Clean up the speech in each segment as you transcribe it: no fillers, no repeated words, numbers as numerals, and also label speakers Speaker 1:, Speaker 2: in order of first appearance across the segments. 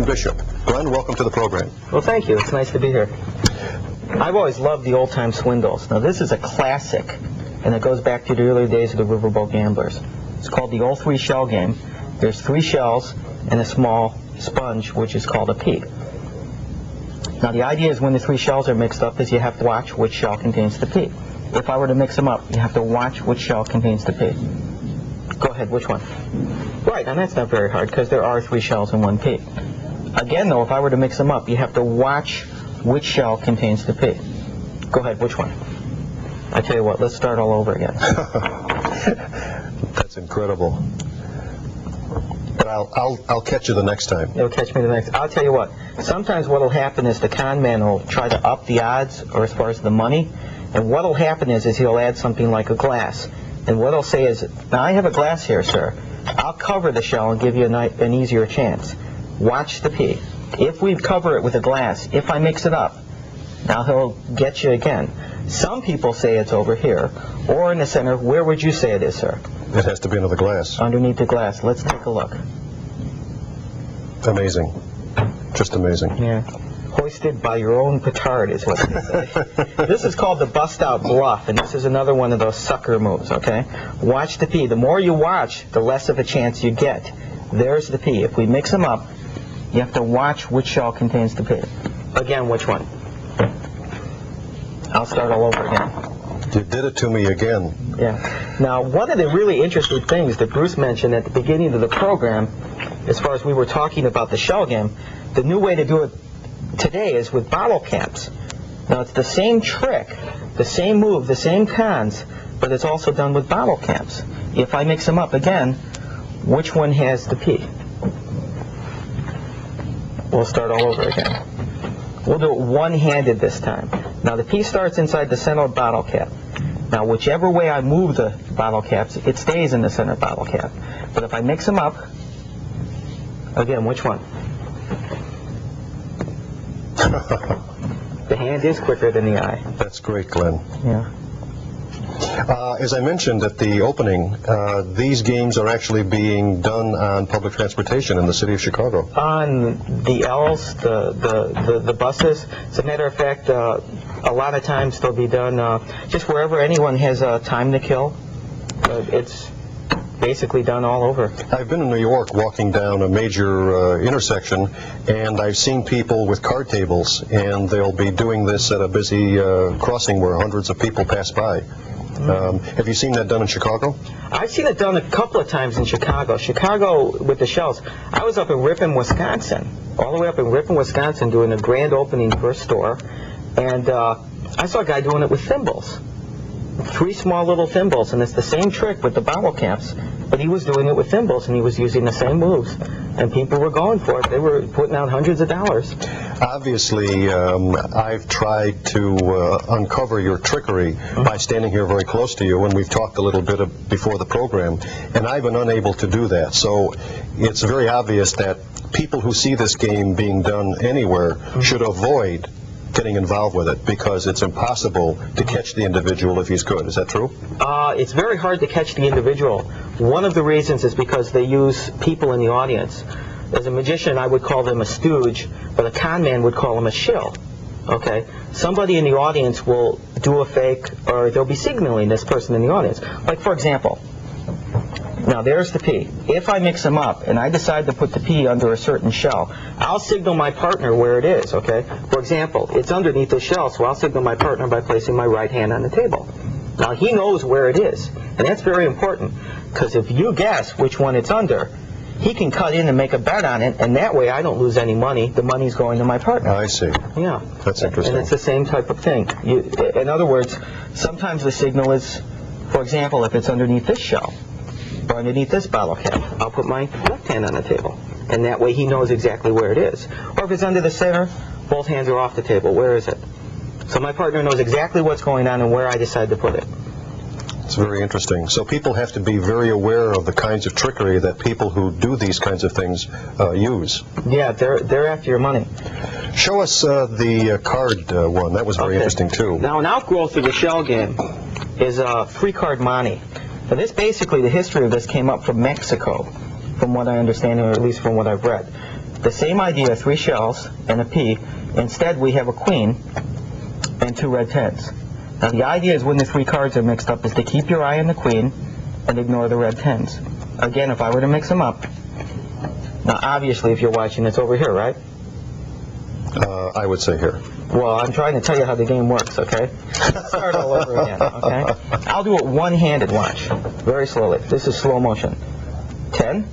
Speaker 1: Bishop. Glenn, welcome to the program.
Speaker 2: Well, thank you. It's nice to be here. I've always loved the old-time Swindles. Now, this is a classic, and it goes back to the early days of the riverboat gamblers. It's called the old 3 shell game. There's 3 shells and a small sponge, which is called a pea. Now, the idea is when the 3 shells are mixed up is you have to watch which shell contains the pea. If I were to mix them up, you have to watch which shell contains the pea. Go ahead, which one? Right, and that's not very hard because there are 3 shells and 1 pea. Again, though, if I were to mix them up, you have to watch which shell contains the pea. Go ahead, which one? I tell you what, let's start all over again.
Speaker 1: That's incredible. But I'll catch you the next time.
Speaker 2: You'll catch me the next. I'll tell you what, sometimes what will happen is the con man will try to up the odds, or as far as the money, and what will happen is he'll add something like a glass. And what he'll say is, now I have a glass here, sir. I'll cover the shell and give you an easier chance. Watch the pea. If we cover it with a glass, if I mix it up, now he'll get you again. Some people say it's over here, or in the center. Where would you say it is, sir?
Speaker 1: It has to be under the glass.
Speaker 2: Underneath the glass. Let's take a look.
Speaker 1: Amazing. Just amazing.
Speaker 2: Yeah. Hoisted by your own petard is what they say. This is called the bust-out bluff, and this is another one of those sucker moves, okay? Watch the pea. The more you watch, the less of a chance you get. There's the pea. If we mix them up, you have to watch which shell contains the pea. Again, which one? I'll start all over again.
Speaker 1: You did it to me again.
Speaker 2: Yeah. Now, one of the really interesting things that Bruce mentioned at the beginning of the program, as far as we were talking about the Shellgam, the new way to do it today is with bottle caps. Now, it's the same trick, the same move, the same cons, but it's also done with bottle caps. If I mix them up again, which one has the pea? We'll start all over again. We'll do it one-handed this time. Now, the pea starts inside the center bottle cap. Now, whichever way I move the bottle caps, it stays in the center bottle cap. But if I mix them up, again, which one? The hand is quicker than the eye.
Speaker 1: That's great, Glenn.
Speaker 2: Yeah.
Speaker 1: As I mentioned at the opening, these games are actually being done on public transportation in the city of Chicago.
Speaker 2: On the L's, the buses. As a matter of fact, a lot of times they'll be done just wherever anyone has time to kill. It's basically done all over.
Speaker 1: I've been in New York walking down a major intersection, and I've seen people with card tables, and they'll be doing this at a busy crossing where hundreds of people pass by. Have you seen that done in Chicago?
Speaker 2: I've seen it done a couple of times in Chicago. Chicago with the shells. I was up in Ripon, Wisconsin, all the way up in Ripon, Wisconsin, doing a grand opening for a store, and I saw a guy doing it with thimbles. 3 small little thimbles, and it's the same trick with the bottle caps, but he was doing it with thimbles, and he was using the same moves, and people were going for it. They were putting out hundreds of dollars.
Speaker 1: Obviously, I've tried to uncover your trickery by standing here very close to you, and we've talked a little bit before the program, and I've been unable to do that. So it's very obvious that people who see this game being done anywhere should avoid getting involved with it, because it's impossible to catch the individual if he's good. Is that true?
Speaker 2: It's very hard to catch the individual. One of the reasons is because they use people in the audience. As a magician, I would call them a stooge, but a con man would call them a shill. Okay? Somebody in the audience will do a fake, or they'll be signaling this person in the audience. Like, for example, now there's the pea. If I mix them up and I decide to put the pea under a certain shell, I'll signal my partner where it is, okay? For example, it's underneath the shell, so I'll signal my partner by placing my right hand on the table. Now he knows where it is, and that's very important, because if you guess which one it's under, he can cut in and make a bet on it, and that way I don't lose any money. The money's going to my partner.
Speaker 1: I see.
Speaker 2: Yeah.
Speaker 1: That's interesting.
Speaker 2: And it's the same type of thing. In other words, sometimes the signal is, for example, if it's underneath this shell, or underneath this bottle cap, I'll put my left hand on the table, and that way he knows exactly where it is. Or if it's under the center, both hands are off the table. Where is it? So my partner knows exactly what's going on and where I decide to put it.
Speaker 1: It's very interesting. So people have to be very aware of the kinds of trickery that people who do these kinds of things use.
Speaker 2: Yeah, they're after your money.
Speaker 1: Show us the card one. That was very interesting too.
Speaker 2: Now, an outgrowth of the Shellgam is a 3-card Monte. Now, this basically, the history of this came up from Mexico. from what I understand, or at least from what I've read. The same idea, 3 shells and a P. Instead, we have a queen and 2 red 10s. Now, the idea is when the 3 cards are mixed up is to keep your eye on the queen and ignore the red 10s. Again, if I were to mix them up, now obviously if you're watching, it's over here, right?
Speaker 1: I would say here.
Speaker 2: Well, I'm trying to tell you how the game works, okay? Let's start all over again, okay? I'll do it one-handed, watch. Very slowly. This is slow motion. 10.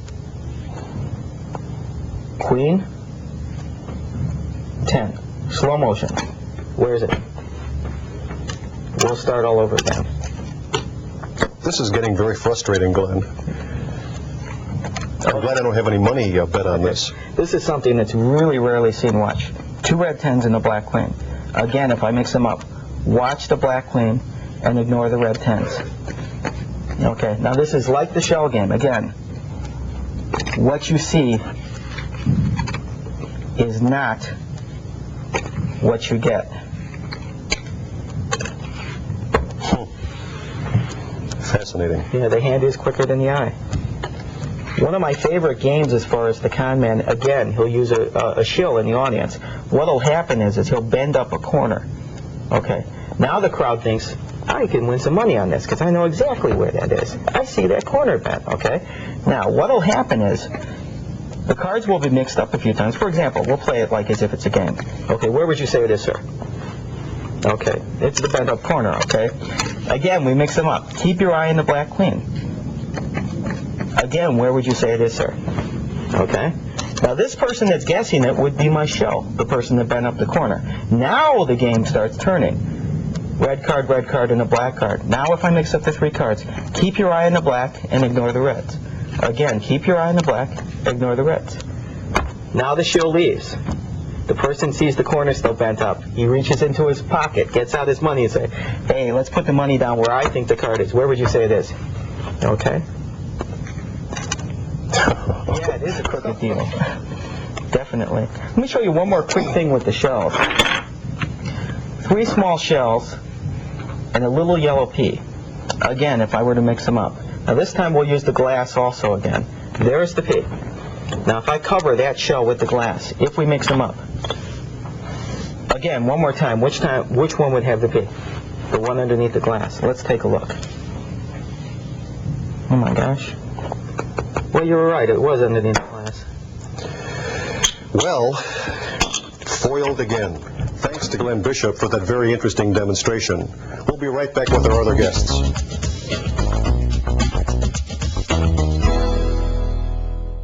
Speaker 2: Queen. 10. Slow motion. Where is it? We'll start all over again.
Speaker 1: This is getting very frustrating, Glenn. I'm glad I don't have any money bet on this.
Speaker 2: This is something that's really rarely seen. Watch. 2 red 10s and a black queen. Again, if I mix them up, watch the black queen and ignore the red 10s. Okay, now this is like the shell game. Again, what you see is not what you get.
Speaker 1: Fascinating.
Speaker 2: Yeah, the hand is quicker than the eye. One of my favorite games as far as the con man, again, he'll use a shill in the audience. What'll happen is he'll bend up a corner. Okay, now the crowd thinks, I can win some money on this because I know exactly where that is. I see that corner bent, okay? Now, what'll happen is the cards will be mixed up a few times. For example, we'll play it like as if it's a game. Okay, where would you say it is, sir? Okay, it's the bent up corner, okay? Again, we mix them up. Keep your eye on the black queen. Again, where would you say it is, sir? Okay. Now, this person that's guessing it would be my shell, the person that bent up the corner. Now the game starts turning. Red card, and a black card. Now if I mix up the 3 cards, keep your eye on the black and ignore the reds. Again, keep your eye on the black, ignore the reds. Now the shill leaves. The person sees the corner still bent up. He reaches into his pocket, gets out his money and says, hey, let's put the money down where I think the card is. Where would you say it is? Okay. Yeah, it is a crooked deal. Definitely. Let me show you one more quick thing with the shells. 3 small shells and a little yellow pea. Again, if I were to mix them up. Now this time we'll use the glass also again. There's the pea. Now if I cover that shell with the glass, if we mix them up. Again, one more time, which one would have the pea? The one underneath the glass. Let's take a look. Oh my gosh. Well, you were right, it was underneath the glass.
Speaker 1: Well, foiled again. Thanks to Glenn Bishop for that very interesting demonstration. We'll be right back with our other guests.